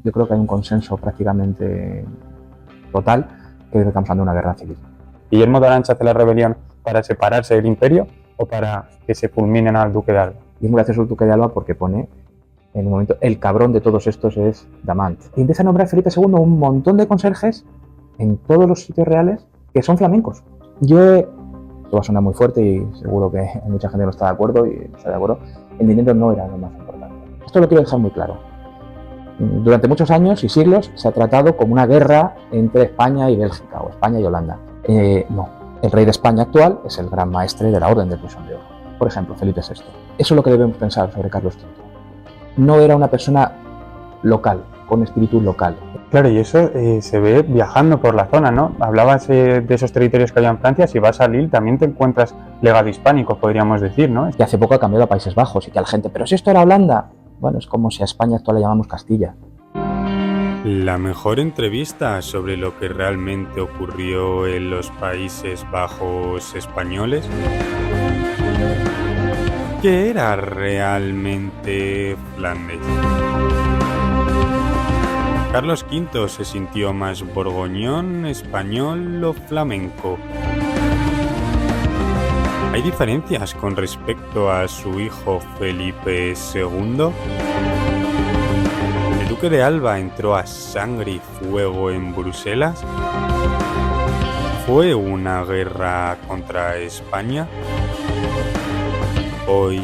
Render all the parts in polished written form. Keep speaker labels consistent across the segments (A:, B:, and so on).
A: yo creo que hay un consenso prácticamente total que estamos ante una guerra civil.
B: ¿Guillermo de Orange hace la rebelión para separarse del imperio o para que se fulminen al duque de Alba?
A: Y es muy gracioso el duque de Alba porque pone, en un momento, el cabrón de todos estos es Damant. Y empieza a nombrar Felipe II un montón de conserjes en todos los sitios reales que son flamencos. Esto va a sonar muy fuerte y seguro que mucha gente no está de acuerdo y está de acuerdo, el dinero no era lo más importante. Esto lo quiero dejar muy claro. Durante muchos años y siglos se ha tratado como una guerra entre España y Bélgica o España y Holanda. No, el rey de España actual es el gran maestre de la Orden del Toisón de Oro, por ejemplo, Felipe VI. Eso es lo que debemos pensar sobre Carlos V. No era una persona local, con espíritu local.
B: Claro, y eso se ve viajando por la zona, ¿no? Hablabas de esos territorios que había en Francia, si vas a Lille también te encuentras legado hispánico, podríamos decir, ¿no?
A: Que hace poco ha cambiado a Países Bajos y que a la gente, pero si esto era Holanda, bueno, es como si a España actual le llamamos Castilla.
C: La mejor entrevista sobre lo que realmente ocurrió en los Países Bajos españoles. ¿Qué era realmente Flandes? ¿Carlos V se sintió más borgoñón, español o flamenco? ¿Hay diferencias con respecto a su hijo Felipe II? ¿El duque de Alba entró a sangre y fuego en Bruselas? ¿Fue una guerra contra España? Hoy,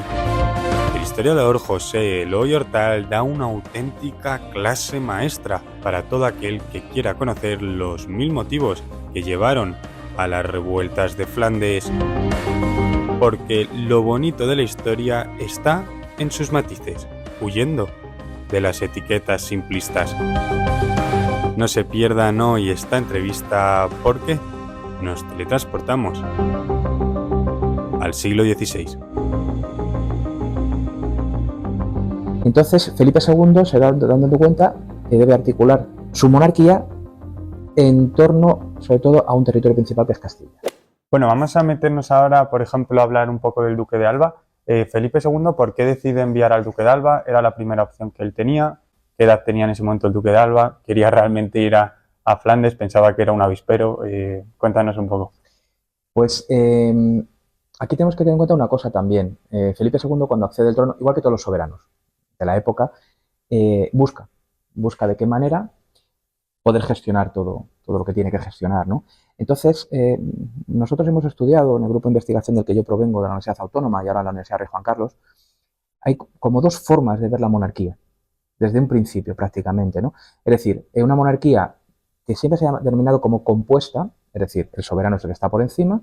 C: el historiador José Eloy Hortal da una auténtica clase maestra para todo aquel que quiera conocer los 1000 motivos que llevaron a las revueltas de Flandes, porque lo bonito de la historia está en sus matices, huyendo de las etiquetas simplistas. No se pierdan hoy esta entrevista porque nos teletransportamos al siglo XVI.
A: Entonces Felipe II se da dando cuenta que debe articular su monarquía en torno, sobre todo, a un territorio principal que es Castilla.
B: Bueno, vamos a meternos ahora, por ejemplo, a hablar un poco del duque de Alba. Felipe II, ¿por qué decide enviar al duque de Alba? Era la primera opción que él tenía. ¿Qué edad tenía en ese momento el duque de Alba? ¿Quería realmente ir a Flandes? ¿Pensaba que era un avispero? Cuéntanos un poco.
A: Pues aquí tenemos que tener en cuenta una cosa también. Felipe II, cuando accede al trono, igual que todos los soberanos de la época, busca de qué manera poder gestionar todo lo que tiene que gestionar, ¿no? Entonces, nosotros hemos estudiado en el grupo de investigación del que yo provengo, de la Universidad Autónoma y ahora en la Universidad Rey Juan Carlos, hay como dos formas de ver la monarquía, desde un principio prácticamente, ¿no? Es decir, una monarquía que siempre se ha denominado como compuesta, es decir, el soberano es el que está por encima,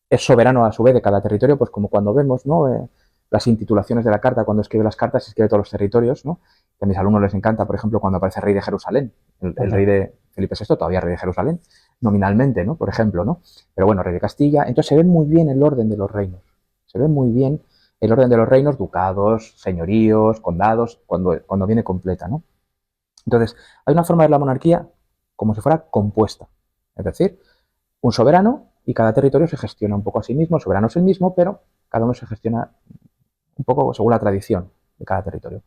A: es soberano a su vez de cada territorio, pues como cuando vemos, ¿no? Las intitulaciones de la carta, cuando escribe las cartas, escribe todos los territorios, ¿no? Que a mis alumnos les encanta, por ejemplo, cuando aparece rey de Jerusalén, el rey de Felipe VI, todavía rey de Jerusalén, nominalmente, ¿no? Por ejemplo, ¿no? Pero bueno, rey de Castilla. Entonces se ve muy bien el orden de los reinos. Se ve muy bien el orden de los reinos, ducados, señoríos, condados, cuando viene completa, ¿no? Entonces, hay una forma de la monarquía como si fuera compuesta. Es decir, un soberano y cada territorio se gestiona un poco a sí mismo. El soberano es el mismo, pero cada uno se gestiona un poco según la tradición de cada territorio.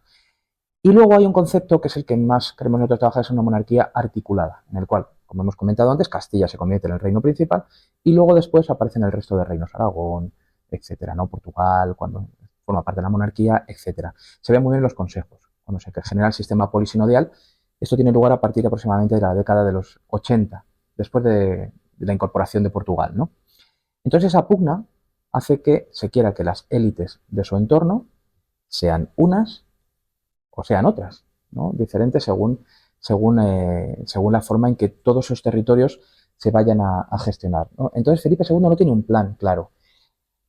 A: Y luego hay un concepto que es el que más queremos nosotros trabajar, es una monarquía articulada, en el cual, como hemos comentado antes, Castilla se convierte en el reino principal y luego después aparecen el resto de reinos, Aragón, etcétera, ¿no? Portugal, cuando forma parte de la monarquía, etcétera. Se ven muy bien los consejos. Cuando se genera el sistema polisinodial, esto tiene lugar a partir aproximadamente de la década de los 80, después de la incorporación de Portugal, ¿no? Entonces esa pugna hace que se quiera que las élites de su entorno sean unas o sean otras, ¿no? Diferentes según la forma en que todos esos territorios se vayan a gestionar, ¿no? Entonces Felipe II no tiene un plan claro.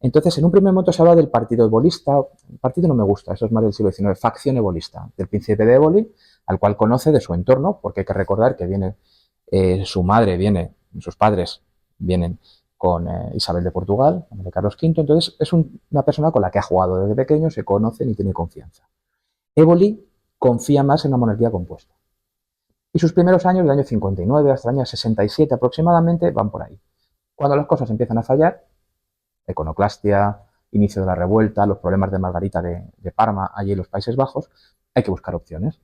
A: Entonces, en un primer momento se habla del partido ebolista. El partido no me gusta, eso es más del siglo XIX, facción ebolista, del príncipe de Éboli, al cual conoce de su entorno, porque hay que recordar que viene su madre, sus padres vienen con Isabel de Portugal, de Carlos V, entonces es una persona con la que ha jugado desde pequeño, se conocen y tiene confianza. Éboli confía más en una monarquía compuesta. Y sus primeros años, del año 59 hasta el año 67 aproximadamente, van por ahí. Cuando las cosas empiezan a fallar, iconoclastia, inicio de la revuelta, los problemas de Margarita de Parma, allí en los Países Bajos, hay que buscar opciones.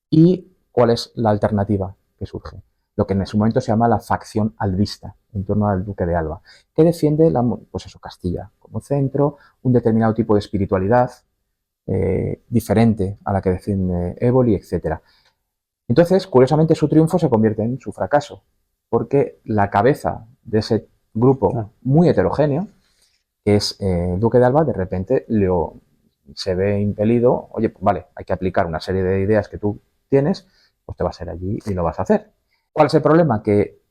A: Y ¿cuál es la alternativa que surge? Lo que en ese momento se llama la facción albista, en torno al duque de Alba, que defiende pues eso, Castilla como centro, un determinado tipo de espiritualidad diferente a la que defiende Éboli, etc. Entonces, curiosamente, su triunfo se convierte en su fracaso, porque la cabeza de ese grupo muy heterogéneo, que es el duque de Alba, de repente se ve impelido, oye, pues vale, hay que aplicar una serie de ideas que tú tienes, pues te vas a ir allí y lo vas a hacer. ¿Cuál es el problema? Que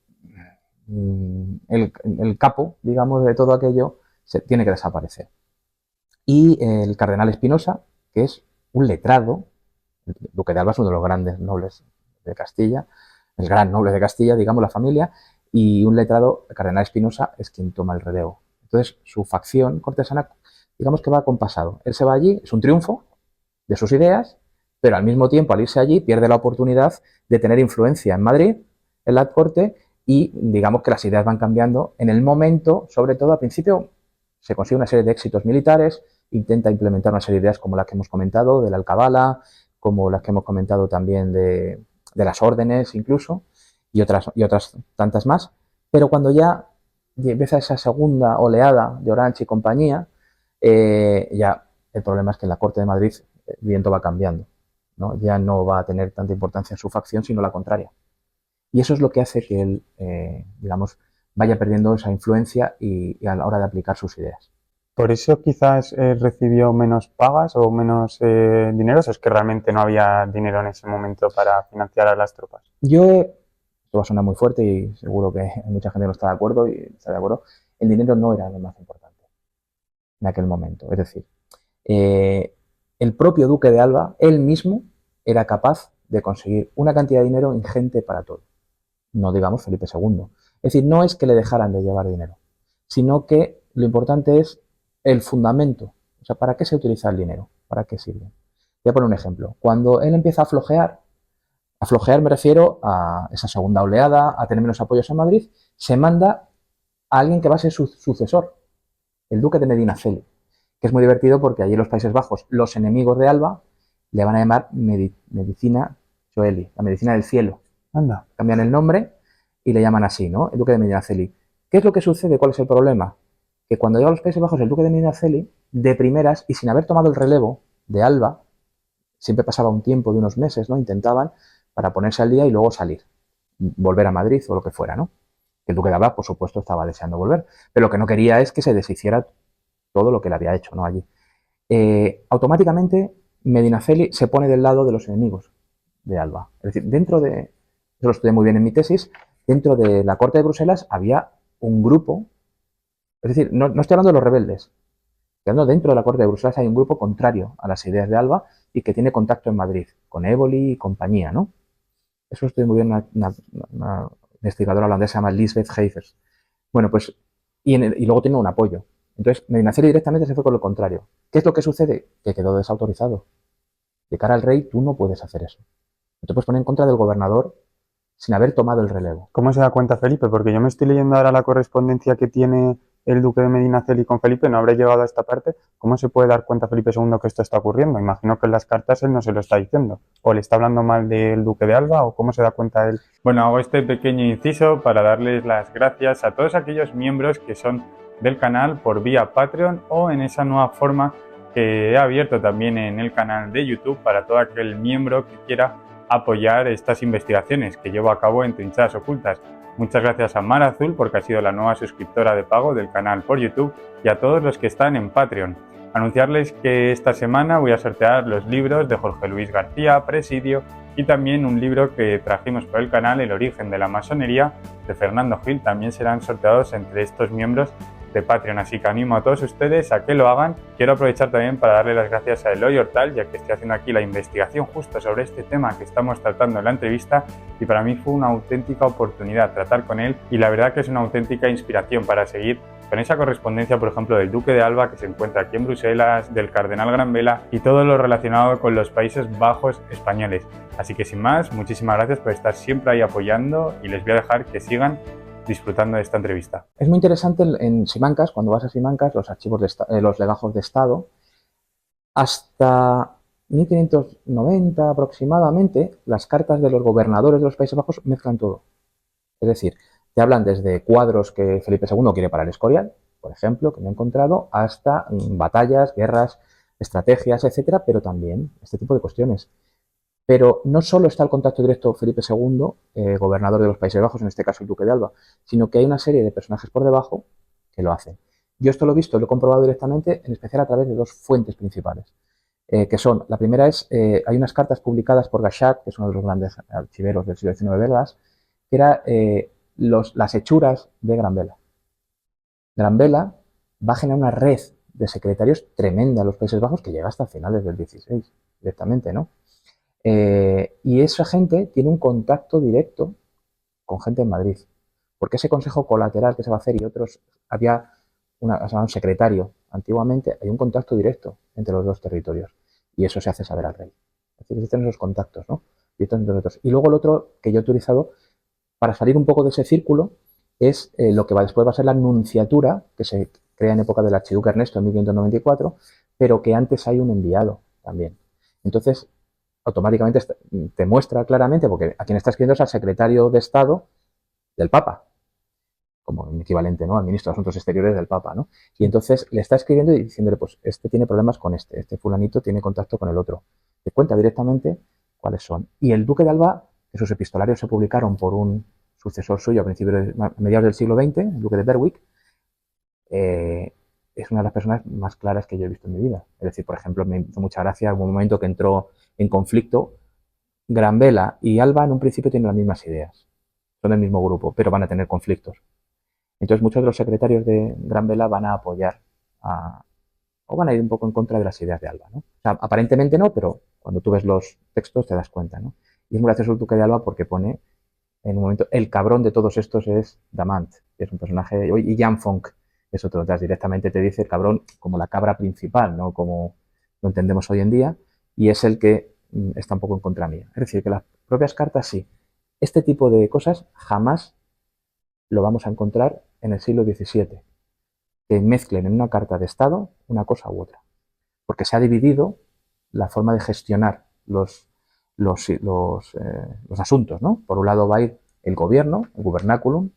A: el capo, digamos, de todo aquello tiene que desaparecer. Y el cardenal Espinosa, que es un letrado, el duque de Alba es uno de los grandes nobles de Castilla, el gran noble de Castilla, digamos, la familia, y un letrado, el cardenal Espinosa, es quien toma el relevo. Entonces, su facción cortesana, digamos que va acompasado. Él se va allí, es un triunfo de sus ideas, pero al mismo tiempo, al irse allí, pierde la oportunidad de tener influencia en Madrid, en la corte, y digamos que las ideas van cambiando. En el momento, sobre todo al principio, se consigue una serie de éxitos militares, intenta implementar una serie de ideas como las que hemos comentado, de la alcabala, como las que hemos comentado también de las órdenes incluso, y otras tantas más. Pero cuando ya empieza esa segunda oleada de Orange y compañía, ya el problema es que en la corte de Madrid el viento va cambiando, ¿no? Ya no va a tener tanta importancia en su facción, sino la contraria. Y eso es lo que hace que él, digamos, vaya perdiendo esa influencia y a la hora de aplicar sus ideas.
B: ¿Por eso quizás recibió menos pagas o menos dinero? ¿O es que realmente no había dinero en ese momento para financiar a las tropas?
A: Esto va a sonar muy fuerte y seguro que mucha gente no está de acuerdo y está de acuerdo. El dinero no era lo más importante en aquel momento. Es decir, el propio duque de Alba, él mismo, era capaz de conseguir una cantidad de dinero ingente para todo. No digamos Felipe II. Es decir, no es que le dejaran de llevar dinero, sino que lo importante es el fundamento. O sea, ¿para qué se utiliza el dinero? ¿Para qué sirve? Voy a poner un ejemplo. Cuando él empieza a flojear me refiero a esa segunda oleada, a tener menos apoyos en Madrid, se manda a alguien que va a ser su sucesor, el duque de Medinaceli, que es muy divertido porque allí en los Países Bajos los enemigos de Alba le van a llamar Medicina Coeli, la medicina del cielo.
B: Anda.
A: Cambian el nombre y le llaman así, ¿no? El duque de Medinaceli. ¿Qué es lo que sucede? ¿Cuál es el problema? Que cuando llega a los Países Bajos el duque de Medinaceli, de primeras y sin haber tomado el relevo de Alba, siempre pasaba un tiempo de unos meses, ¿no? Intentaban para ponerse al día y luego salir, volver a Madrid o lo que fuera, ¿no? El duque de Alba, por supuesto, estaba deseando volver, pero lo que no quería es que se deshiciera todo lo que le había hecho, ¿no? Allí. Automáticamente Medinaceli se pone del lado de los enemigos de Alba. Es decir, eso lo estudié muy bien en mi tesis, dentro de la corte de Bruselas había un grupo, es decir, no estoy hablando de los rebeldes, estoy hablando dentro de la corte de Bruselas hay un grupo contrario a las ideas de Alba y que tiene contacto en Madrid, con Éboli y compañía, ¿no? Eso estoy muy bien, una investigadora holandesa llamada Lisbeth Heifers. Bueno, pues, y luego tiene un apoyo. Entonces, Medinaceli directamente se fue con lo contrario. ¿Qué es lo que sucede? Que quedó desautorizado. De cara al rey, tú no puedes hacer eso. No te puedes poner en contra del gobernador sin haber tomado el relevo.
B: ¿Cómo se da cuenta Felipe? Porque yo me estoy leyendo ahora la correspondencia que tiene el duque de Medinaceli con Felipe, no habré llegado a esta parte. ¿Cómo se puede dar cuenta Felipe II que esto está ocurriendo? Imagino que en las cartas él no se lo está diciendo. ¿O le está hablando mal del duque de Alba? ¿O cómo se da cuenta él? Bueno, hago este pequeño inciso para darles las gracias a todos aquellos miembros que son del canal por vía Patreon o en esa nueva forma que he abierto también en el canal de YouTube para todo aquel miembro que quiera apoyar estas investigaciones que llevo a cabo en Trincheras Ocultas. Muchas gracias a Mar Azul porque ha sido la nueva suscriptora de pago del canal por YouTube y a todos los que están en Patreon. Anunciarles que esta semana voy a sortear los libros de Jorge Luis García, Presidio, y también un libro que trajimos por el canal, El origen de la masonería, de Fernando Gil. También serán sorteados entre estos miembros de Patreon, así que animo a todos ustedes a que lo hagan. Quiero aprovechar también para darle las gracias a Eloy Hortal, ya que estoy haciendo aquí la investigación justo sobre este tema que estamos tratando en la entrevista y para mí fue una auténtica oportunidad tratar con él y la verdad que es una auténtica inspiración para seguir con esa correspondencia, por ejemplo, del Duque de Alba que se encuentra aquí en Bruselas, del Cardenal Gran Vela y todo lo relacionado con los Países Bajos españoles. Así que sin más, muchísimas gracias por estar siempre ahí apoyando y les voy a dejar que sigan disfrutando de esta entrevista.
A: Es muy interesante en Simancas, cuando vas a Simancas, los archivos los legajos de Estado, hasta 1590 aproximadamente, las cartas de los gobernadores de los Países Bajos mezclan todo. Es decir, te hablan desde cuadros que Felipe II quiere para el Escorial, por ejemplo, que me he encontrado, hasta batallas, guerras, estrategias, etcétera, pero también este tipo de cuestiones. Pero no solo está el contacto directo Felipe II, gobernador de los Países Bajos, en este caso el Duque de Alba, sino que hay una serie de personajes por debajo que lo hacen. Yo esto lo he visto, lo he comprobado directamente, en especial a través de dos fuentes principales, que son, la primera es, hay unas cartas publicadas por Gachat, que es uno de los grandes archiveros del siglo XIX belgas, que era las hechuras de Gran Vela. Gran Vela va a generar una red de secretarios tremenda en los Países Bajos que llega hasta finales del XVI, directamente, ¿no? Y esa gente tiene un contacto directo con gente en Madrid, porque ese consejo colateral que se va a hacer y otros, había un secretario antiguamente, hay un contacto directo entre los dos territorios y eso se hace saber al rey. Es decir, existen esos contactos, ¿no? Y luego el otro que yo he utilizado para salir un poco de ese círculo es lo que después va a ser la nunciatura, que se crea en época del archiduque Ernesto en 1594, pero que antes hay un enviado también. Entonces, automáticamente te muestra claramente, porque a quien está escribiendo es al secretario de Estado del Papa, como un equivalente, ¿no?, al ministro de Asuntos Exteriores del Papa, ¿no? Y entonces le está escribiendo y diciéndole, pues este tiene problemas con este fulanito tiene contacto con el otro. Te cuenta directamente cuáles son. Y el Duque de Alba, que sus epistolarios se publicaron por un sucesor suyo a mediados del siglo XX, el Duque de Berwick, es una de las personas más claras que yo he visto en mi vida. Es decir, por ejemplo, me hizo mucha gracia un momento que entró en conflicto. Gran Vela y Alba en un principio tienen las mismas ideas, son del mismo grupo, pero van a tener conflictos. Entonces muchos de los secretarios de Gran Vela van a apoyar o van a ir un poco en contra de las ideas de Alba, ¿no? O sea, aparentemente no, pero cuando tú ves los textos te das cuenta, ¿no? Y es muy gracioso el Duque de Alba porque pone en un momento, el cabrón de todos estos es Damant, que es un personaje, y Jan Fonck es otro. Entonces directamente te dice el cabrón como la cabra principal, ¿no?, como lo entendemos hoy en día, y es el que está un poco en contra mía. Es decir, que las propias cartas sí. Este tipo de cosas jamás lo vamos a encontrar en el siglo XVII, que mezclen en una carta de Estado una cosa u otra, porque se ha dividido la forma de gestionar los asuntos, ¿no? Por un lado va a ir el gobierno, el gubernaculum,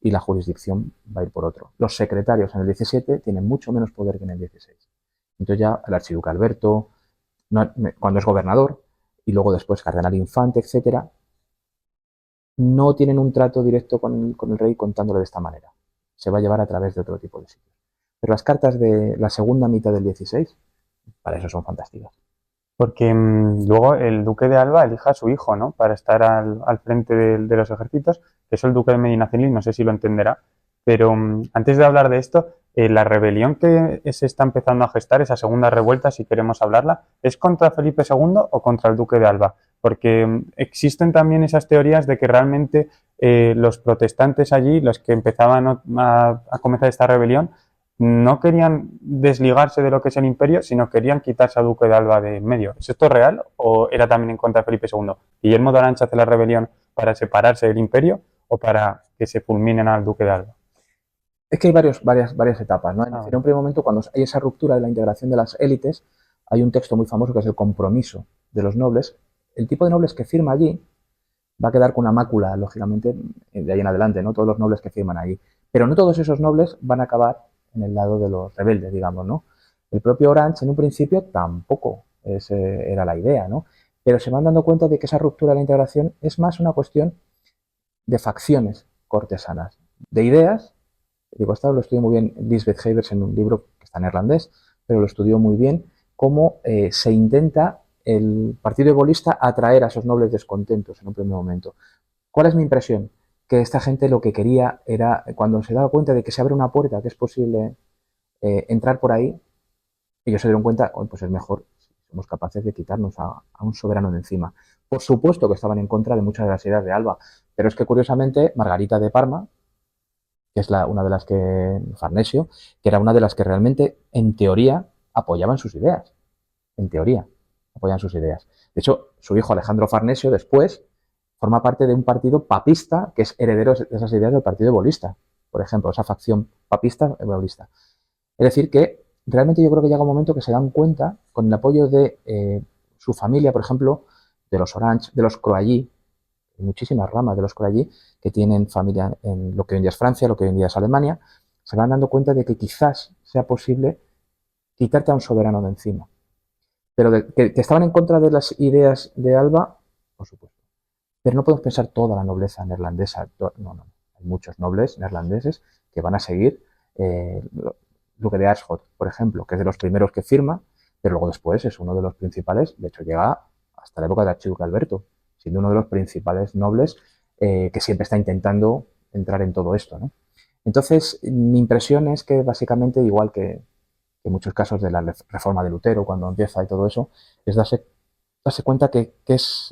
A: y la jurisdicción va a ir por otro. Los secretarios en el XVII tienen mucho menos poder que en el XVI. Entonces ya el archiduque Alberto, cuando es gobernador, y luego después cardenal infante, etcétera, no tienen un trato directo con el rey contándole de esta manera. Se va a llevar a través de otro tipo de sitios. Pero las cartas de la segunda mitad del XVI, para eso son fantásticas.
B: Porque luego el duque de Alba elija a su hijo, ¿no?, para estar al frente de los ejércitos, que es el duque de Medinaceli, no sé si lo entenderá, pero antes de hablar de esto, la rebelión que se está empezando a gestar, esa segunda revuelta, si queremos hablarla, ¿es contra Felipe II o contra el duque de Alba? Porque existen también esas teorías de que realmente los protestantes allí, los que empezaban a comenzar esta rebelión, no querían desligarse de lo que es el imperio, sino querían quitarse a Duque de Alba de en medio. ¿Es esto real o era también en contra de Felipe II? ¿Guillermo de Orange hace la rebelión para separarse del imperio o para que se fulminen al Duque de Alba?
A: Es que hay varias etapas, ¿no? En un primer momento, cuando hay esa ruptura de la integración de las élites, hay un texto muy famoso que es el compromiso de los nobles. El tipo de nobles que firma allí va a quedar con una mácula, lógicamente, de ahí en adelante, ¿no? Todos los nobles que firman allí. Pero no todos esos nobles van a acabar en el lado de los rebeldes, digamos, ¿no? El propio Orange, en un principio, tampoco era la idea, ¿no? Pero se van dando cuenta de que esa ruptura de la integración es más una cuestión de facciones cortesanas, de ideas. Digo, esto lo estudió muy bien Lisbeth Havers en un libro que está en neerlandés, pero lo estudió muy bien, cómo se intenta el partido ebolista atraer a esos nobles descontentos en un primer momento. ¿Cuál es mi impresión? Que esta gente lo que quería era, cuando se daba cuenta de que se abre una puerta, que es posible entrar por ahí, ellos se dieron cuenta, oh, pues es mejor si somos capaces de quitarnos a un soberano de encima. Por supuesto que estaban en contra de muchas de las ideas de Alba, pero es que curiosamente Margarita de Parma, que es una de las que, Farnesio, que era una de las que realmente, en teoría, apoyaban sus ideas. En teoría, apoyan sus ideas. De hecho, su hijo Alejandro Farnesio después forma parte de un partido papista que es heredero de esas ideas del partido ebolista, por ejemplo, esa facción papista ebolista. Es decir, que realmente yo creo que llega un momento que se dan cuenta, con el apoyo de su familia, por ejemplo, de los Orange, de los Croailly, hay muchísimas ramas de los Croailly que tienen familia en lo que hoy en día es Francia, lo que hoy en día es Alemania, se van dando cuenta de que quizás sea posible quitarte a un soberano de encima. Pero que estaban en contra de las ideas de Alba, por supuesto. Pero no podemos pensar toda la nobleza neerlandesa. No. Hay muchos nobles neerlandeses que van a seguir. Duque de Aerschot, por ejemplo, que es de los primeros que firma, pero luego después es uno de los principales, de hecho llega hasta la época de Archiduque Alberto, siendo uno de los principales nobles que siempre está intentando entrar en todo esto, ¿no? Entonces, mi impresión es que básicamente, igual que en muchos casos de la reforma de Lutero, cuando empieza y todo eso, es darse cuenta que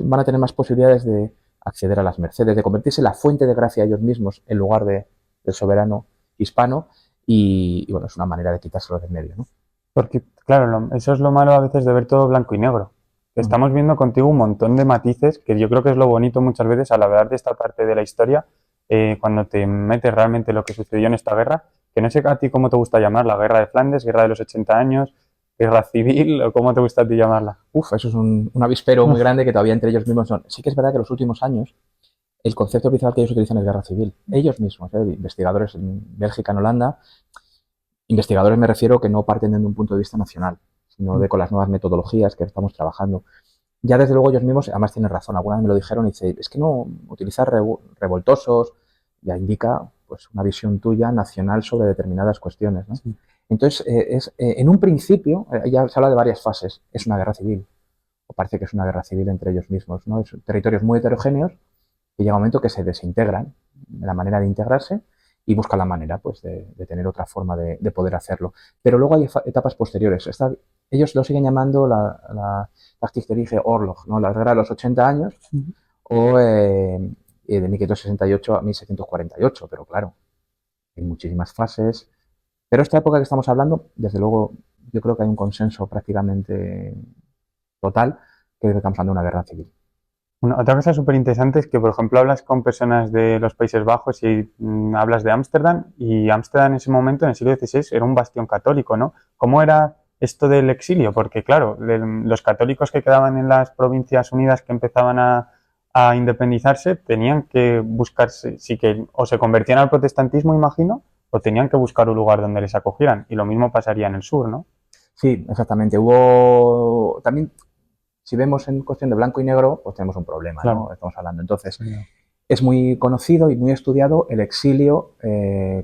A: van a tener más posibilidades de acceder a las mercedes, de convertirse en la fuente de gracia a ellos mismos en lugar del soberano hispano, y bueno, es una manera de quitárselo de en medio, ¿no?
B: Porque, claro, eso es lo malo a veces de ver todo blanco y negro. Estamos viendo contigo un montón de matices, que yo creo que es lo bonito muchas veces al hablar de esta parte de la historia, cuando te metes realmente en lo que sucedió en esta guerra, que no sé a ti cómo te gusta llamarla, guerra de Flandes, guerra de los 80 años, guerra civil, o cómo te gusta a ti llamarla.
A: Eso es un avispero muy grande que todavía entre ellos mismos son. Sí que es verdad que en los últimos años el concepto principal que ellos utilizan es guerra civil. Ellos mismos, investigadores en Bélgica, en Holanda, investigadores me refiero que no parten de un punto de vista nacional, sino de con las nuevas metodologías que estamos trabajando. Ya desde luego ellos mismos, además tienen razón, alguna vez me lo dijeron y dice, es que no utilizar revoltosos ya indica pues una visión tuya nacional sobre determinadas cuestiones, ¿no? Sí. Entonces, en un principio, ya se habla de varias fases, es una guerra civil, o parece que es una guerra civil entre ellos mismos, ¿no? Es territorios muy heterogéneos y llega un momento que se desintegran, la manera de integrarse, y buscan la manera pues, de tener otra forma de poder hacerlo. Pero luego hay etapas posteriores. Ellos lo siguen llamando la Tactische Orlog, ¿no? La guerra de los 80 años, o de 1568 a 1748, pero claro, hay muchísimas fases. Pero esta época que estamos hablando, desde luego, yo creo que hay un consenso prácticamente total que estamos hablando de una guerra civil.
B: Otra cosa súper interesante es que, por ejemplo, hablas con personas de los Países Bajos y hablas de Ámsterdam, y Ámsterdam en ese momento, en el siglo XVI, era un bastión católico, ¿no? ¿Cómo era esto del exilio? Porque, claro, los católicos que quedaban en las Provincias Unidas que empezaban a independizarse tenían que buscarse, o se convertían al protestantismo, imagino, o tenían que buscar un lugar donde les acogieran. Y lo mismo pasaría en el sur, ¿no?
A: Sí, exactamente. Hubo también... Si vemos en cuestión de blanco y negro, pues tenemos un problema, claro, ¿no? Estamos hablando. Entonces, sí, es muy conocido y muy estudiado el exilio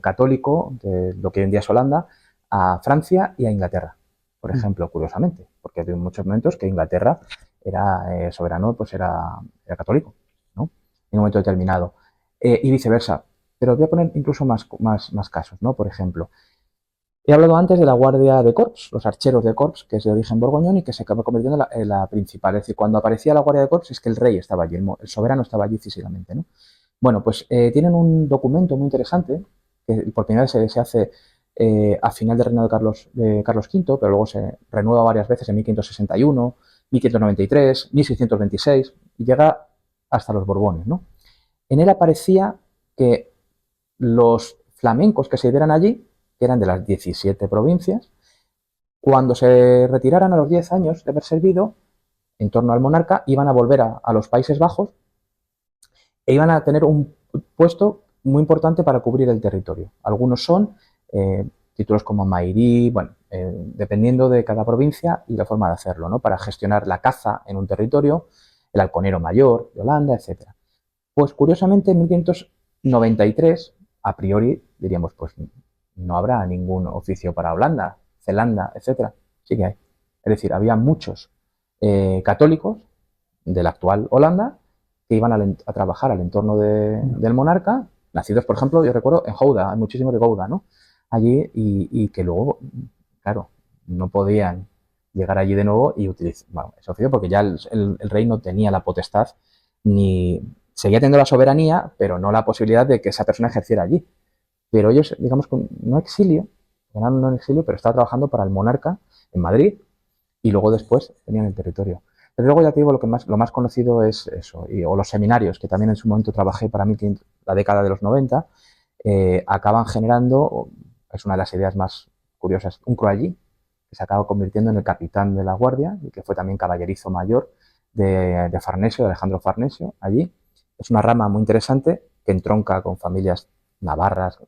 A: católico de lo que hoy en día es Holanda a Francia y a Inglaterra, por ejemplo, curiosamente, porque hay muchos momentos que Inglaterra era soberano, pues era católico, ¿no? En un momento determinado. Y viceversa. Pero voy a poner incluso más casos, ¿no? Por ejemplo, he hablado antes de la Guardia de Corps, los archeros de Corps, que es de origen borgoñón y que se acaba convirtiendo en la principal. Es decir, cuando aparecía la Guardia de Corps es que el rey estaba allí, el soberano estaba allí físicamente, ¿no? Bueno, pues tienen un documento muy interesante que por primera vez se hace a final del reinado de Carlos V, pero luego se renueva varias veces en 1561, 1593, 1626 y llega hasta los Borbones, ¿no? En él aparecía que los flamencos que se dieran allí, que eran de las 17 provincias, cuando se retiraran a los 10 años de haber servido, en torno al monarca, iban a volver a los Países Bajos e iban a tener un puesto muy importante para cubrir el territorio. Algunos son títulos como Mairí, bueno, dependiendo de cada provincia y la forma de hacerlo, ¿no? Para gestionar la caza en un territorio, el halconero mayor de Holanda, etc. Pues curiosamente en 1593, a priori diríamos, pues no habrá ningún oficio para Holanda, Zelanda, etc. Sí que hay. Es decir, había muchos católicos de la actual Holanda que iban a trabajar al entorno del monarca, nacidos, por ejemplo, yo recuerdo en Gouda, hay muchísimos de Gouda, ¿no? Allí, y que luego, claro, no podían llegar allí de nuevo y utilizar, bueno, ese oficio porque ya el rey no tenía la potestad, ni seguía teniendo la soberanía, pero no la posibilidad de que esa persona ejerciera allí. Pero ellos, digamos, no exilio, eran no en exilio, pero estaba trabajando para el monarca en Madrid y luego después tenían el territorio. Pero luego ya te digo, lo más conocido es eso, o los seminarios, que también en su momento trabajé para mí, la década de los 90, acaban generando, es una de las ideas más curiosas, un Croailly, que se acaba convirtiendo en el capitán de la guardia y que fue también caballerizo mayor de Farnesio, de Alejandro Farnesio, allí. Es una rama muy interesante que entronca con familias navarras,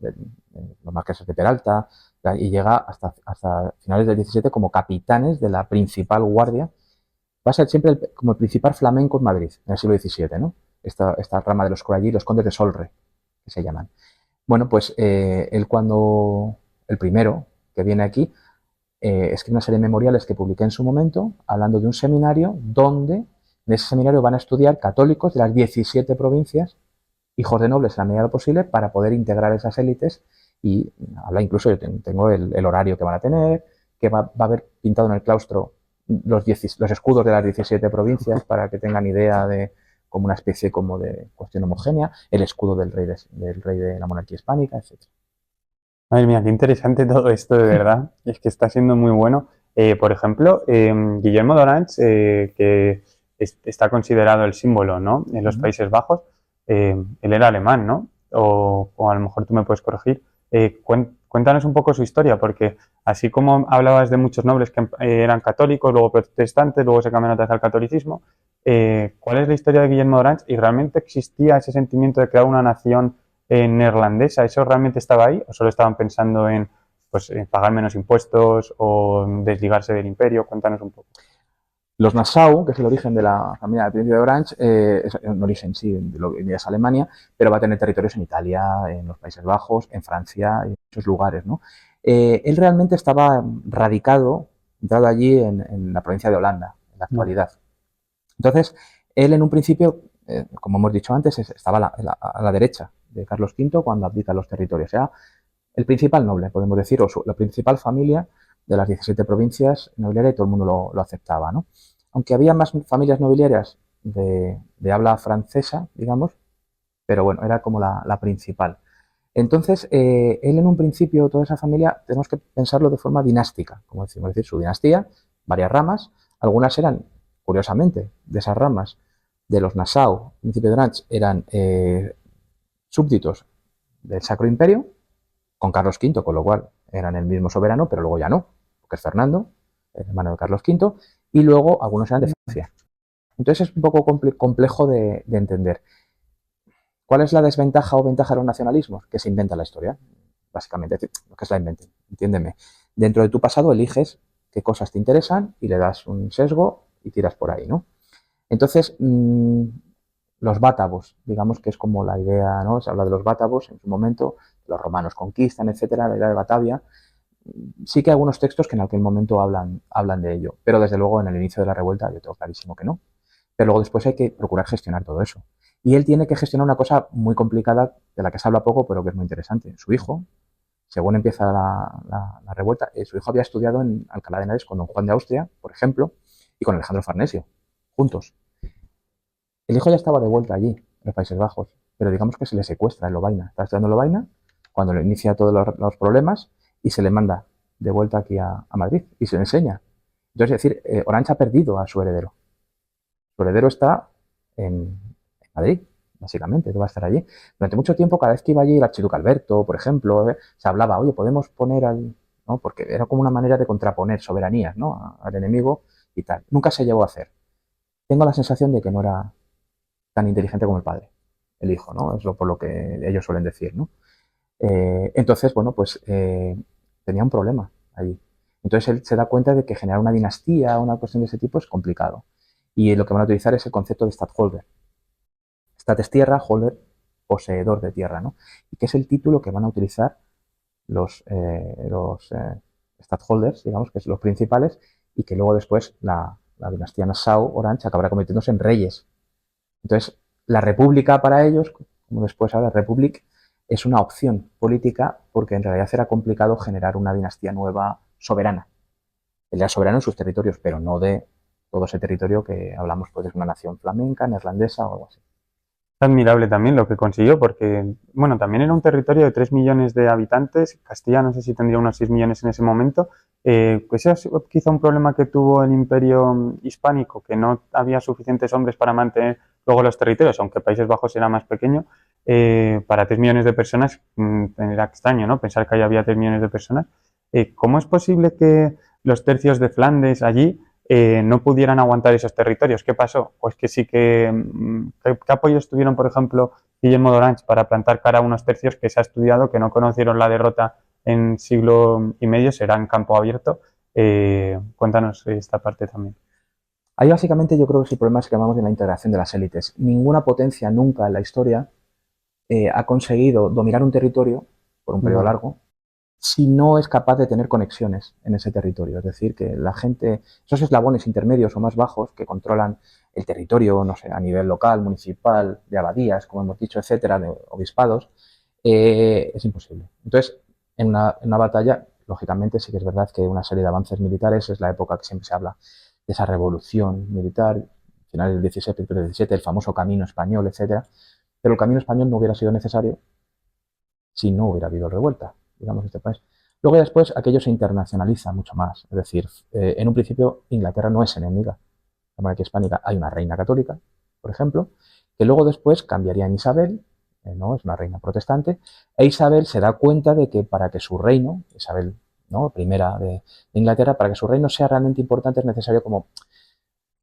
A: los marqueses de Peralta, y llega hasta finales del 17 como capitanes de la principal guardia. Va a ser siempre como el principal flamenco en Madrid, en el siglo XVII, ¿no? Esta rama de los Corallí, los condes de Solre, que se llaman. Bueno, pues él el primero que viene aquí, escribe una serie de memoriales que publiqué en su momento, hablando de un seminario donde en ese seminario van a estudiar católicos de las 17 provincias, hijos de nobles en la medida de lo posible, para poder integrar esas élites, y habla incluso, yo tengo el horario que van a tener, que va a haber pintado en el claustro los escudos de las 17 provincias para que tengan idea de como una especie como de cuestión homogénea, el escudo del rey de la monarquía hispánica, etc.
B: Madre mía, qué interesante todo esto, de verdad. Es que está siendo muy bueno. Por ejemplo, Guillermo de Orange, que está considerado el símbolo, ¿no?, en los Países Bajos, él era alemán, ¿no? O a lo mejor tú me puedes corregir. Cuéntanos un poco su historia, porque así como hablabas de muchos nobles que eran católicos, luego protestantes, luego se cambiaron otra vez al catolicismo, ¿cuál es la historia de Guillermo de Orange? ¿Y realmente existía ese sentimiento de crear una nación neerlandesa? ¿Eso realmente estaba ahí? ¿O solo estaban pensando en, pues, en pagar menos impuestos o desligarse del imperio? Cuéntanos un poco.
A: Los Nassau, que es el origen de la familia del príncipe de Orange, es un origen, sí, es Alemania, pero va a tener territorios en Italia, en los Países Bajos, en Francia, en muchos lugares, ¿no? Él realmente estaba radicado, entrado allí en la provincia de Holanda, en la actualidad. Entonces, él en un principio, como hemos dicho antes, estaba a la derecha de Carlos V cuando abdica los territorios. Era el principal noble, podemos decir, o la principal familia de las 17 provincias nobiliarias, y todo el mundo lo aceptaba, ¿no? Aunque había más familias nobiliarias de habla francesa, digamos, pero bueno, era como la principal. Entonces, él en un principio, toda esa familia, tenemos que pensarlo de forma dinástica, como decimos, es decir, su dinastía, varias ramas, algunas eran, curiosamente, de esas ramas, de los Nassau, príncipe de Orange, eran súbditos del Sacro Imperio, con Carlos V, con lo cual eran el mismo soberano, pero luego ya no, porque es Fernando, el hermano de Carlos V, y luego algunos eran de Francia. Entonces es un poco complejo de entender. ¿Cuál es la desventaja o ventaja de los nacionalismos? Que se inventa la historia, básicamente, es decir, que se la inventen, entiéndeme. Dentro de tu pasado eliges qué cosas te interesan y le das un sesgo y tiras por ahí, ¿no? Entonces, los bátavos, digamos que es como la idea, ¿no? Se habla de los bátavos en su momento, los romanos conquistan, etcétera, la idea de Batavia. Sí que hay algunos textos que en aquel momento hablan de ello, pero desde luego en el inicio de la revuelta yo tengo clarísimo que no. Pero luego después hay que procurar gestionar todo eso. Y él tiene que gestionar una cosa muy complicada, de la que se habla poco, pero que es muy interesante. Su hijo, según empieza la revuelta, su hijo había estudiado en Alcalá de Henares con don Juan de Austria, por ejemplo, y con Alejandro Farnesio, juntos. El hijo ya estaba de vuelta allí, en los Países Bajos, pero digamos que se le secuestra en Lovaina. Está estudiando en Lovaina cuando le inicia todos los problemas y se le manda de vuelta aquí a Madrid y se le enseña. Entonces, es decir, Orange ha perdido a su heredero. Su heredero está en Madrid, básicamente, que va a estar allí. Durante mucho tiempo, cada vez que iba allí el archiduque Alberto, por ejemplo, se hablaba, oye, podemos poner al... ¿no? Porque era como una manera de contraponer soberanías, ¿no?, al enemigo y tal. Nunca se llegó a hacer. Tengo la sensación de que no era tan inteligente como el padre, el hijo, ¿no? Es por lo que ellos suelen decir, ¿no? Entonces, bueno, pues tenía un problema allí. Entonces él se da cuenta de que generar una dinastía, una cuestión de ese tipo es complicado. Y lo que van a utilizar es el concepto de Stadtholder. Stat es tierra, holder, poseedor de tierra, ¿no? Y que es el título que van a utilizar los Stadtholders, digamos, que son los principales, y que luego después la dinastía Nassau-Orange acabará convirtiéndose en reyes. Entonces, la república para ellos, como después habla, Republic, es una opción política porque en realidad era complicado generar una dinastía nueva soberana. Él era soberano en sus territorios, pero no de todo ese territorio que hablamos, pues, de una nación flamenca, neerlandesa o algo así.
B: Es admirable también lo que consiguió porque, bueno, también era un territorio de 3 millones de habitantes. Castilla no sé si tendría unos 6 millones en ese momento. Pues ese es quizá un problema que tuvo el Imperio Hispánico, que no había suficientes hombres para mantener luego los territorios, aunque Países Bajos era más pequeño. Para 3 millones de personas era extraño, ¿no?, pensar que ahí había 3 millones de personas. ¿Cómo es posible que los tercios de Flandes allí no pudieran aguantar esos territorios. ¿Qué pasó? Pues que sí que... ¿Qué apoyos tuvieron, por ejemplo, Guillermo d'Orange para plantar cara a unos tercios que se ha estudiado que no conocieron la derrota en siglo y medio, será en campo abierto? Cuéntanos esta parte también.
A: Ahí básicamente yo creo que es el problema que llamamos de la integración de las élites. Ninguna potencia nunca en la historia ha conseguido dominar un territorio por un periodo largo si no es capaz de tener conexiones en ese territorio. Es decir, que la gente, esos eslabones intermedios o más bajos que controlan el territorio, no sé, a nivel local, municipal, de abadías, como hemos dicho, etcétera, de obispados, es imposible. Entonces, en una batalla, lógicamente, sí que es verdad que una serie de avances militares es la época que siempre se habla de esa revolución militar, finales del 17, principios del 17, el famoso camino español, etcétera. Pero el camino español no hubiera sido necesario si no hubiera habido revuelta, digamos, en este país. Luego ya después aquello se internacionaliza mucho más. Es decir, en un principio Inglaterra no es enemiga. La monarquía hispánica, hay una reina católica, por ejemplo, que luego después cambiaría en Isabel, ¿no? Es una reina protestante, e Isabel se da cuenta de que para que su reino, Isabel, ¿no? Primera de Inglaterra, para que su reino sea realmente importante es necesario como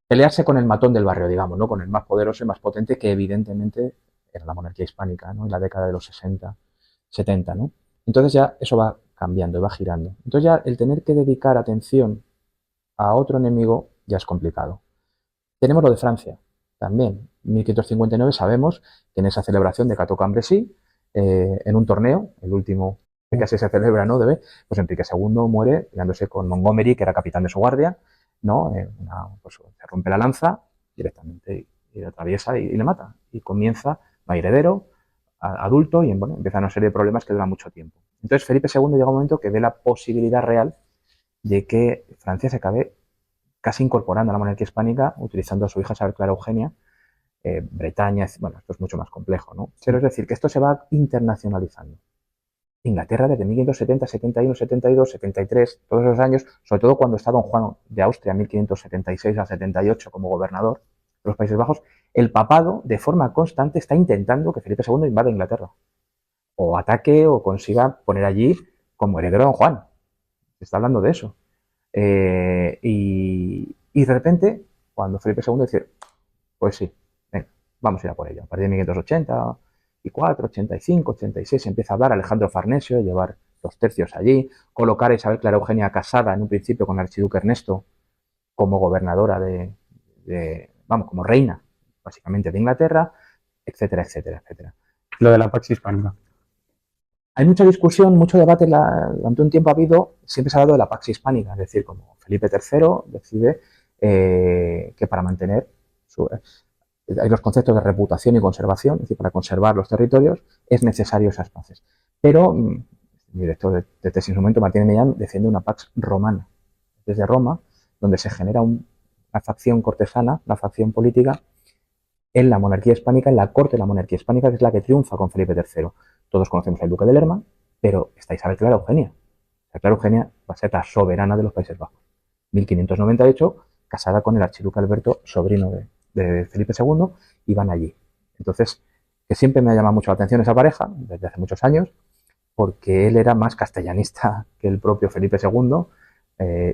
A: pelearse con el matón del barrio, digamos, ¿no? Con el más poderoso y más potente, que evidentemente era la monarquía hispánica, ¿no? En la década de los 60, 70, ¿no? Entonces ya eso va cambiando y va girando. Entonces ya el tener que dedicar atención a otro enemigo ya es complicado. Tenemos lo de Francia, también. En 1559 sabemos que en esa celebración de Cateau-Cambrésis, en un torneo, el último que casi se celebra, ¿no? Pues Enrique II muere peleándose con Montgomery, que era capitán de su guardia, ¿no? Pues se rompe la lanza directamente y le atraviesa y le mata. Y comienza, no hay heredero, adulto, y bueno, empieza una serie de problemas que duran mucho tiempo. Entonces Felipe II llega un momento que ve la posibilidad real de que Francia se acabe casi incorporando a la monarquía hispánica, utilizando a su hija Isabel Clara Eugenia, Bretaña, bueno, esto es mucho más complejo, ¿no? Pero es decir, que esto se va internacionalizando. Inglaterra desde 1570, 71, 72, 73, todos esos años, sobre todo cuando está Don Juan de Austria, 1576 a 78 como gobernador de los Países Bajos, el papado de forma constante está intentando que Felipe II invada Inglaterra o ataque o consiga poner allí como heredero a Don Juan. Se está hablando de eso. Y de repente, cuando Felipe II dice, pues sí, venga, vamos a ir a por ello. A partir de 1584, 85, 86 empieza a hablar Alejandro Farnesio, llevar los tercios allí, colocar a Isabel Clara Eugenia casada en un principio con el archiduque Ernesto como gobernadora vamos, como reina, básicamente, de Inglaterra, etcétera, etcétera, etcétera.
B: Lo de la Pax Hispánica.
A: Hay mucha discusión, mucho debate, durante un tiempo ha habido, siempre se ha hablado de la Pax Hispánica, es decir, como Felipe III decide que para mantener hay los conceptos de reputación y conservación, es decir, para conservar los territorios es necesario esas paces. Pero el director de tesis en su momento, Martínez Millán, defiende una Pax romana, desde Roma, donde se genera una facción cortesana, una facción política en la monarquía hispánica, en la corte de la monarquía hispánica, que es la que triunfa con Felipe III. Todos conocemos al duque de Lerma, pero está Isabel Clara Eugenia. Isabel Clara Eugenia va a ser la soberana de los Países Bajos. 1598, casada con el archiduque Alberto, sobrino de Felipe II, y van allí. Entonces, que siempre me ha llamado mucho la atención esa pareja, desde hace muchos años, porque él era más castellanista que el propio Felipe II,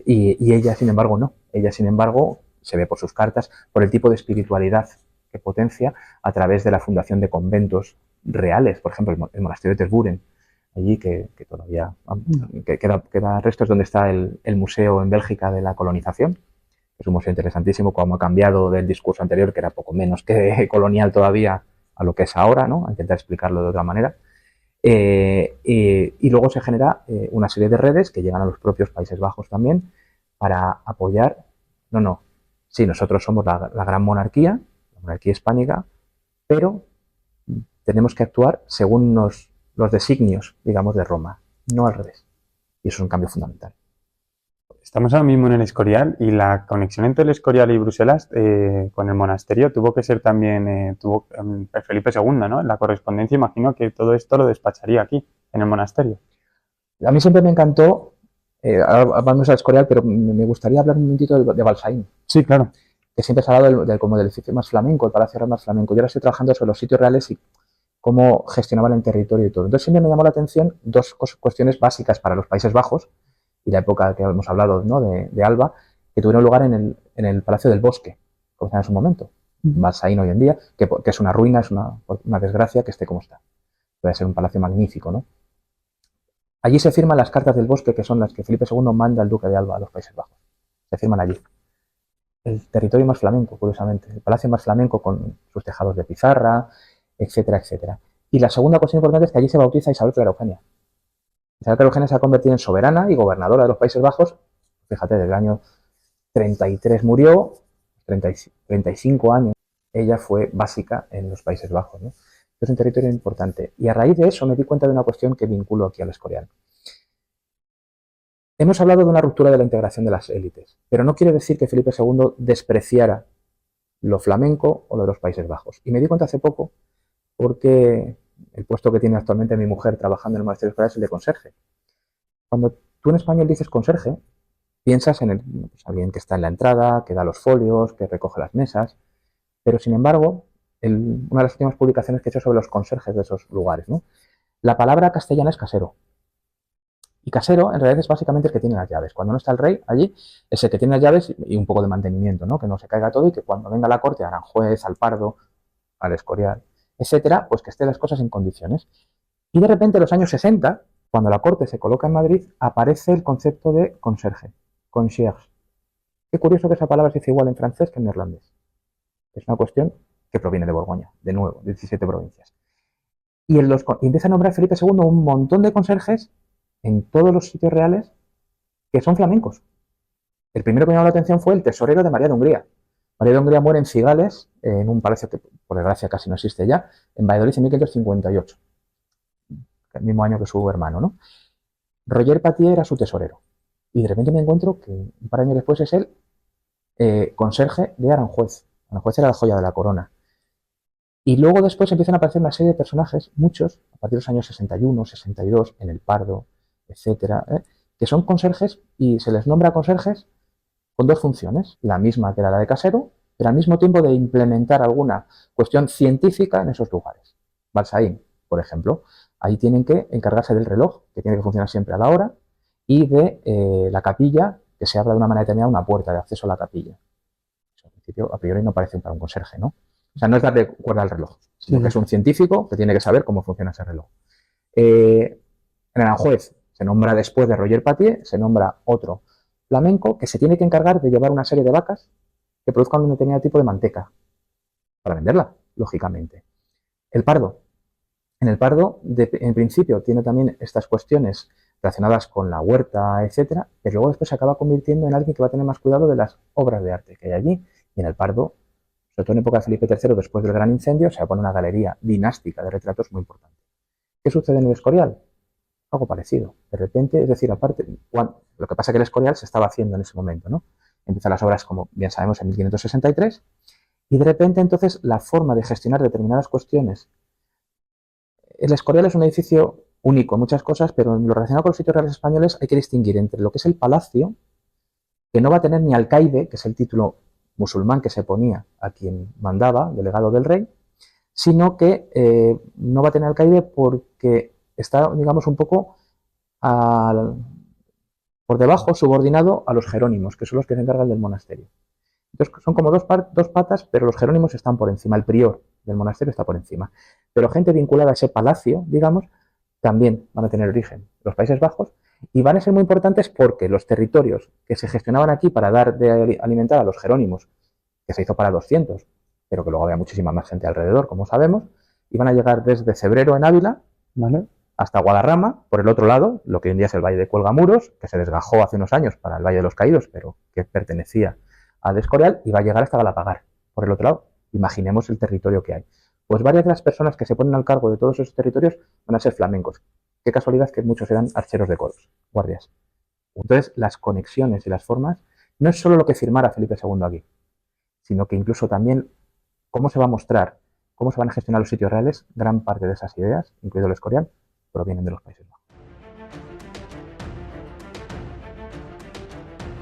A: y ella, sin embargo, no. Ella, sin embargo, se ve por sus cartas, por el tipo de espiritualidad que potencia a través de la fundación de conventos reales, por ejemplo, el monasterio de Tervuren, allí que todavía que queda restos donde está el museo en Bélgica de la colonización. Es un museo interesantísimo, como ha cambiado del discurso anterior, que era poco menos que colonial todavía, a lo que es ahora, ¿no? A intentar explicarlo de otra manera. Y luego se genera una serie de redes que llegan a los propios Países Bajos también para apoyar, sí, nosotros somos la gran monarquía, la monarquía hispánica, pero tenemos que actuar según los designios, digamos, de Roma, no al revés. Y eso es un cambio fundamental.
B: Estamos ahora mismo en el Escorial y la conexión entre el Escorial y Bruselas con el monasterio tuvo que ser también, Felipe II, ¿no? En la correspondencia imagino que todo esto lo despacharía aquí, en el monasterio.
A: A mí siempre me encantó, ahora vamos al Escorial, pero me gustaría hablar un momentito de Balsaín.
B: Sí, claro.
A: Que siempre se ha hablado como del edificio más flamenco, el Palacio Real más flamenco. Yo ahora estoy trabajando sobre los sitios reales y cómo gestionaban el territorio y todo. Entonces siempre me llamó la atención dos cuestiones básicas para los Países Bajos, y la época que hemos hablado, ¿no?, de Alba, que tuvieron lugar en el Palacio del Bosque, como está en su momento, Balsaín hoy en día, que es una ruina, es una desgracia que esté como está. Puede ser un palacio magnífico, ¿no? Allí se firman las cartas del Bosque, que son las que Felipe II manda al duque de Alba a los Países Bajos. Se firman allí. El territorio más flamenco, curiosamente, el palacio más flamenco con sus tejados de pizarra, etcétera, etcétera. Y la segunda cuestión importante es que allí se bautiza Isabel Clara Eugenia. Isabel Clara Eugenia se ha convertido en soberana y gobernadora de los Países Bajos. Fíjate, desde el año 33 murió, 35 años, ella fue básica en los Países Bajos, ¿no? Es un territorio importante. Y a raíz de eso me di cuenta de una cuestión que vinculo aquí al Escorial. Hemos hablado de una ruptura de la integración de las élites, pero no quiere decir que Felipe II despreciara lo flamenco o lo de los Países Bajos. Y me di cuenta hace poco porque el puesto que tiene actualmente mi mujer trabajando en el monasterio escolar es el de conserje. Cuando tú en español dices conserje, piensas en pues, alguien que está en la entrada, que da los folios, que recoge las mesas, pero sin embargo, una de las últimas publicaciones que he hecho sobre los conserjes de esos lugares, ¿no? La palabra castellana es casero. Y casero, en realidad, es básicamente el que tiene las llaves. Cuando no está el rey allí, es el que tiene las llaves y un poco de mantenimiento, ¿no? Que no se caiga todo y que cuando venga la corte, a Aranjuez, al Pardo, al Escorial, etcétera, pues que estén las cosas en condiciones. Y de repente, en los años 60, cuando la corte se coloca en Madrid, aparece el concepto de conserje, concierge. Qué curioso que esa palabra se dice igual en francés que en neerlandés. Es una cuestión que proviene de Borgoña, de nuevo, de 17 provincias. Y empieza a nombrar Felipe II un montón de conserjes en todos los sitios reales que son flamencos. El primero que me llamó la atención fue el tesorero de María de Hungría. María de Hungría muere en Cigales, en un palacio que por desgracia casi no existe ya, en Valladolid en 1558, el mismo año que su hermano, ¿no? Roger Patier era su tesorero. Y de repente me encuentro que un par de años después es el conserje de Aranjuez. Aranjuez era la joya de la corona. Y luego después empiezan a aparecer una serie de personajes, muchos, a partir de los años 61, 62, en el Pardo, etcétera, que son conserjes y se les nombra conserjes con dos funciones, la misma que era la de casero, pero al mismo tiempo de implementar alguna cuestión científica en esos lugares. Balsaín, por ejemplo, ahí tienen que encargarse del reloj, que tiene que funcionar siempre a la hora, y de la capilla, que se abra de una manera determinada una puerta de acceso a la capilla. Eso, en principio, a priori no parece para un conserje, ¿no? O sea, no es darle cuerda al reloj, sino que es un científico que tiene que saber cómo funciona ese reloj. En Aranjuez se nombra después de Roger Patier, se nombra otro flamenco que se tiene que encargar de llevar una serie de vacas que produzcan un determinado tipo de manteca para venderla, lógicamente. El Pardo. En el Pardo, en principio, tiene también estas cuestiones relacionadas con la huerta, etcétera, pero luego después se acaba convirtiendo en alguien que va a tener más cuidado de las obras de arte que hay allí. Y en el Pardo, sobre todo en época de Felipe III, después del gran incendio, se pone una galería dinástica de retratos muy importante. ¿Qué sucede en el Escorial? Algo parecido. De repente, es decir, aparte, lo que pasa es que el Escorial se estaba haciendo en ese momento, ¿no? Empiezan las obras, como bien sabemos, en 1563, y de repente, entonces, la forma de gestionar determinadas cuestiones. El Escorial es un edificio único en muchas cosas, pero en lo relacionado con los sitios reales españoles hay que distinguir entre lo que es el palacio, que no va a tener ni alcaide, que es el título musulmán que se ponía a quien mandaba, delegado del rey, sino que no va a tener alcaide porque está, digamos, un poco por debajo, subordinado a los jerónimos, que son los que se encargan del monasterio. Entonces son como dos patas, pero los jerónimos están por encima, el prior del monasterio está por encima. Pero gente vinculada a ese palacio, digamos, también van a tener origen en los Países Bajos y van a ser muy importantes porque los territorios que se gestionaban aquí para dar de alimentar a los jerónimos, que se hizo para 200, pero que luego había muchísima más gente alrededor, como sabemos, iban a llegar desde Cebrero en Ávila, ¿vale?, hasta Guadarrama, por el otro lado, lo que hoy en día es el Valle de Cuelgamuros, que se desgajó hace unos años para el Valle de los Caídos, pero que pertenecía al Escorial, y va a llegar hasta Galapagar, por el otro lado. Imaginemos el territorio que hay. Pues varias de las personas que se ponen al cargo de todos esos territorios van a ser flamencos. Qué casualidad que muchos eran archeros de coros, guardias. Entonces, las conexiones y las formas no es solo lo que firmara Felipe II aquí, sino que incluso también cómo se va a mostrar, cómo se van a gestionar los sitios reales, gran parte de esas ideas, incluido el Escorial, provienen de los Países Bajos.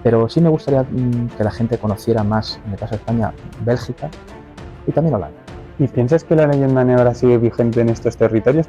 A: Pero sí me gustaría que la gente conociera más, en el caso de España, Bélgica y también Holanda.
B: ¿Y piensas que la leyenda negra sigue vigente en estos territorios?